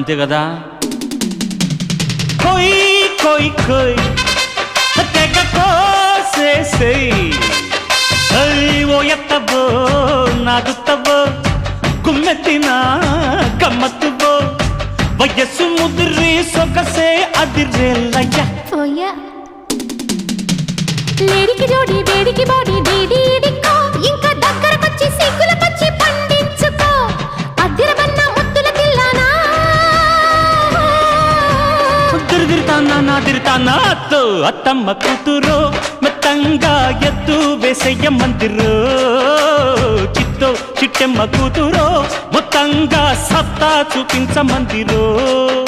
అంతే కదా. కోయ్ కోయ్ కోయ్ తెగ కోసేసేయ్ ఓ ఎత్తవో నాగుత్తవో కుమ్మెత్తిన గమ్మత్తువో వయస్సు ముదిరి సొగసే అదిరేలయ్య లేడికి జోడి వేడికి బాడీ డీడీడికో ఇంకా దగ్గరకొచ్చి సిగ్గుల పచ్చి పండించుకో అద్దిరబన్న ముద్దుల తిల్లానా తిరిగితానా నా తిరితానా అత్తో అత్తమ్మ కూతురో మెత్తంగా ఎత్తు వేసయ్య మందిరో చిత్తో చిట్టెమ్మ కూతురో మొత్తంగా సత్తా చూపించమందిరో.